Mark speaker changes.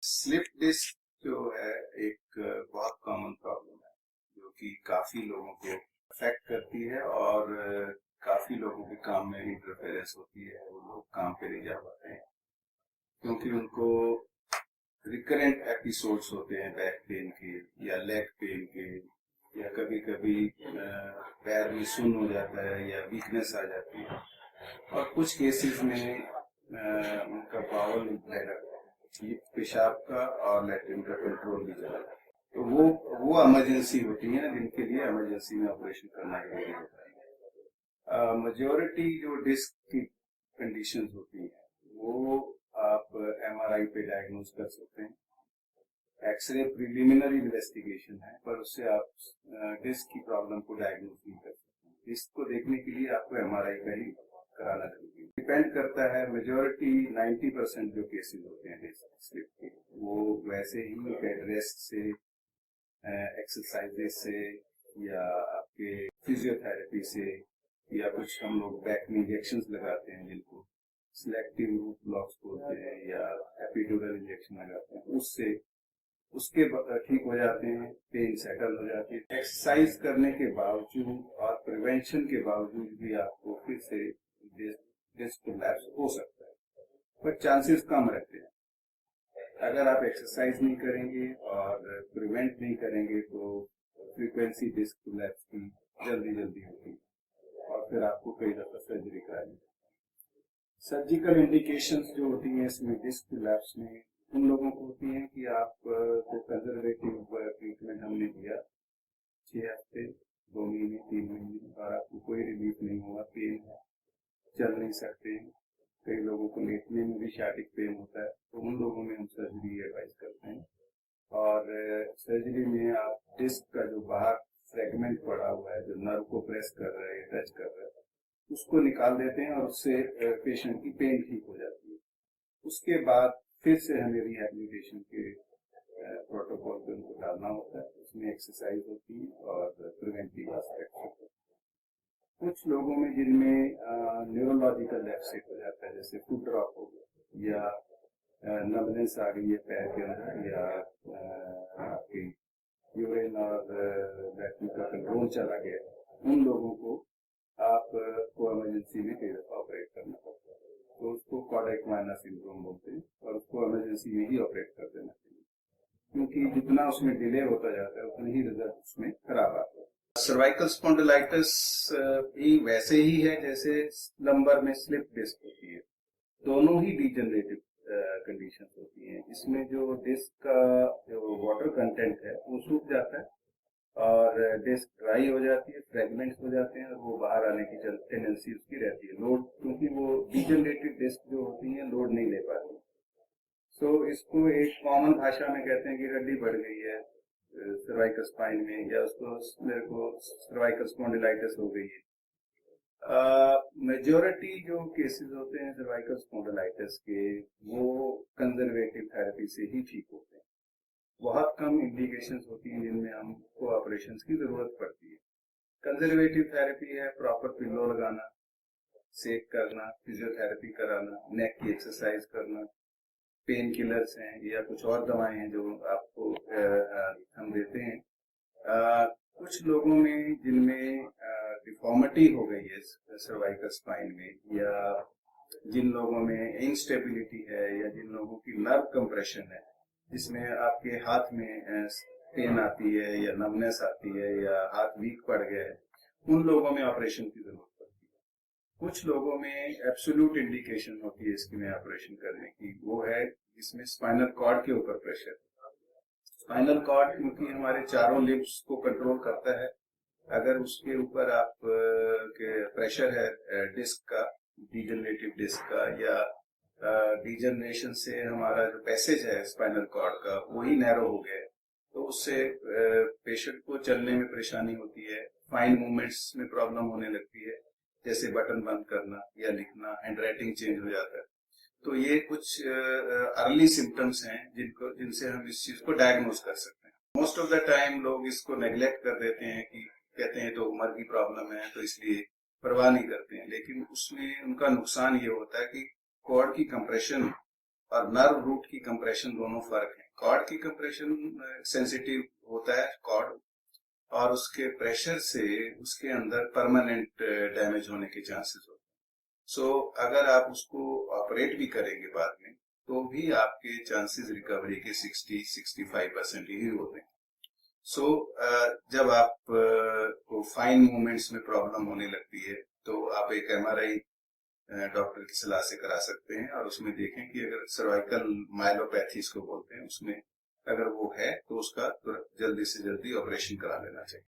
Speaker 1: Slip disc जो है एक बहुत कॉमन प्रॉब्लम है जो कि काफी लोगों को अफेक्ट करती है और काफी लोगों के काम में इंटरफेरेंस होती है। वो लोग काम पे नहीं जा पाते हैं क्योंकि उनको रिकरेंट एपिसोड्स होते हैं बैक पेन के या लेग पेन के, या कभी कभी पैर में सुन्न हो जाता है या वीकनेस आ जाती है, और कुछ केसेस में उनका बाउल ब्लैडर, ये पेशाब का और लैट्रिन का कंट्रोल भी चला जाता है। तो वो इमरजेंसी होती है जिनके लिए इमरजेंसी में ऑपरेशन करना जरूरी होता है। मेजोरिटी जो डिस्क की कंडीशंस होती हैं वो आप एमआरआई पे डायग्नोज कर सकते हैं। एक्सरे प्रिलिमिनरी इन्वेस्टिगेशन है, पर उससे आप डिस्क की प्रॉब्लम को डायग्नोज नहीं कर सकते। डिस्क को देखने के लिए आपको एमआरआई का ही कराना जरूरी है। डिपेंड करता है, मेजोरिटी 90% जो केसेस होते हैं डिस्क स्लिप के, वो वैसे ही बेड रेस्ट से, एक्सरसाइजेस से, या आपके फिजियोथेरेपी से, या कुछ हम लोग बैक में इंजेक्शन लगाते हैं जिनको सिलेक्टिव रूट ब्लॉक्स बोलते हैं, या एपिड्यूरल इंजेक्शन लगाते हैं, उससे उसके ठीक हो जाते हैं, पेन सेटल हो जाती है। एक्सरसाइज करने के बावजूद और प्रिवेंशन के बावजूद भी आपको फिर से डिस्क कोलैप्स हो सकता है, पर चांसेस कम रहते हैं। अगर आप एक्सरसाइज नहीं करेंगे और प्रिवेंट नहीं करेंगे तो फ्रीक्वेंसी डिस्क कोलैप्स की जल्दी होती है और फिर आपको कई दफा सर्जरी करानी। सर्जिकल इंडिकेशंस जो होती हैं इसमें डिस्क कोलैप्स में उन लोगों को होती हैं कि आप को कंजर्वेटिव ट्रीटमेंट हमने दिया 6 हफ्ते, 2 महीने, 3 महीने, और आपको कोई रिलीफ नहीं हुआ, पेन है, चल नहीं सकते हैं, कई लोगों को लेटने में भी शार्टिक पेन होता है, तो उन लोगों में हम सर्जरी एडवाइज करते हैं। और सर्जरी में आप डिस्क का जो बाहर फ्रेगमेंट पड़ा हुआ है, जो नर्व को प्रेस कर रहा है, टच कर रहा है, उसको निकाल देते हैं और उससे पेशेंट की पेन ठीक हो जाती है। उसके बाद फिर से हमें रिहैबिलिटेशन के प्रोटोकॉल पे उनको डालना होता है। उसमें एक्सरसाइज होती है और प्रिवेंटिव एस्पेक्ट होते हैं। कुछ लोगों में जिनमें न्यूरोलॉजिकल डेफिसिट हो जाता है, जैसे फुट ड्रॉप हो गया, या नमनेस आ गई है पैर के अंदर, या आपकी यूरिन और लैट्रिन का कंट्रोल चला गया, उन लोगों को आपको इमरजेंसी में कई दफा ऑपरेट करना पड़ता है। तो उसको कार्डियक माइनर सिंड्रोम बोलते हैं और उसको इमरजेंसी में ही ऑपरेट कर देना चाहिए, क्योंकि जितना उसमें डिले होता जाता है उतने ही रिजल्ट उसमें खराब आते हैं। सर्वाइकल स्पॉन्डिलाइटिस भी वैसे ही है जैसे लंबर में स्लिप डिस्क होती है, दोनों ही डिजेनरेटिव कंडीशन होती हैं। इसमें जो डिस्क का जो वाटर कंटेंट है वो सूख जाता है और डिस्क ड्राई हो जाती है, फ्रेगमेंट्स हो जाते हैं और वो बाहर आने की टेंडेंसी उसकी रहती है। लोड, क्योंकि वो डिजेनरेटेड डिस्क जो होती है लोड नहीं ले पाती, तो इसको एक कॉमन भाषा में कहते हैं कि हड्डी बढ़ गई है सर्वाइकल स्पाइन में, या उसको मेरे को सर्वाइकल स्पॉन्डिलाइटिस हो गई है। मेजोरिटी जो केसेस होते हैं सर्वाइकल स्पॉन्डिलाइटिस के, वो कंजर्वेटिव थेरेपी से ही ठीक होते हैं। बहुत कम इंडिकेशंस होती हैं जिनमें हमको ऑपरेशंस की जरूरत पड़ती है। कंजर्वेटिव थेरेपी है प्रॉपर पिलो लगाना, सेक करना, फिजियोथेरेपी कराना, नेक की एक्सरसाइज करना, पेन किलर्स हैं या कुछ और दवाएं हैं जो आपको हम देते हैं। कुछ लोगों में जिनमें डिफॉर्मिटी हो गई है सर्वाइकल स्पाइन में, या जिन लोगों में इंस्टेबिलिटी है, या जिन लोगों की नर्व कंप्रेशन है, जिसमें आपके हाथ में पेन आती है या नमनेस आती है या हाथ वीक पड़ गया है, उन लोगों में ऑपरेशन की जरूरत पड़ती है। कुछ लोगों में एब्सोल्यूट इंडिकेशन होती है इसकी में ऑपरेशन करने की, वो है जिसमें स्पाइनल कॉर्ड के ऊपर प्रेशर। स्पाइनल कॉर्ड क्योंकि हमारे चारों लिम्स को कंट्रोल करता है, अगर उसके ऊपर आप के प्रेशर है डिस्क का, डिजनरेटिव डिस्क का, या डिजनरेशन से हमारा जो पैसेज है स्पाइनल कॉर्ड का वही नैरो हो गया है, तो उससे पेशेंट को चलने में परेशानी होती है, फाइन मूवमेंट्स में प्रॉब्लम होने लगती है, जैसे बटन बंद करना या लिखना, हैंडराइटिंग चेंज हो जाता है। तो ये कुछ अर्ली सिम्टम्स हैं जिनसे हम इस चीज को डायग्नोज कर सकते हैं। मोस्ट ऑफ द टाइम लोग इसको नेग्लेक्ट कर देते हैं कि कहते हैं तो उम्र की प्रॉब्लम है तो इसलिए परवाह नहीं करते हैं, लेकिन उसमें उनका नुकसान ये होता है कि कॉर्ड की कंप्रेशन और नर्व रूट की कंप्रेशन दोनों फर्क है। कॉर्ड की कंप्रेशन सेंसिटिव होता है कॉर्ड, और उसके प्रेशर से उसके अंदर परमानेंट डैमेज होने के चांसेस होते हैं। सो अगर आप उसको ऑपरेट भी करेंगे बाद में, तो भी आपके चांसेस रिकवरी के 60-65% ही होते हैं। सो जब आप को फाइन मूवमेंट्स में प्रॉब्लम होने लगती है, तो आप एक एमआरआई डॉक्टर की सलाह से करा सकते हैं, और उसमें देखें कि अगर सर्वाइकल माइलोपैथी इसको बोलते हैं, उसमें अगर वो है तो उसका जल्दी से जल्दी ऑपरेशन करा लेना चाहिए।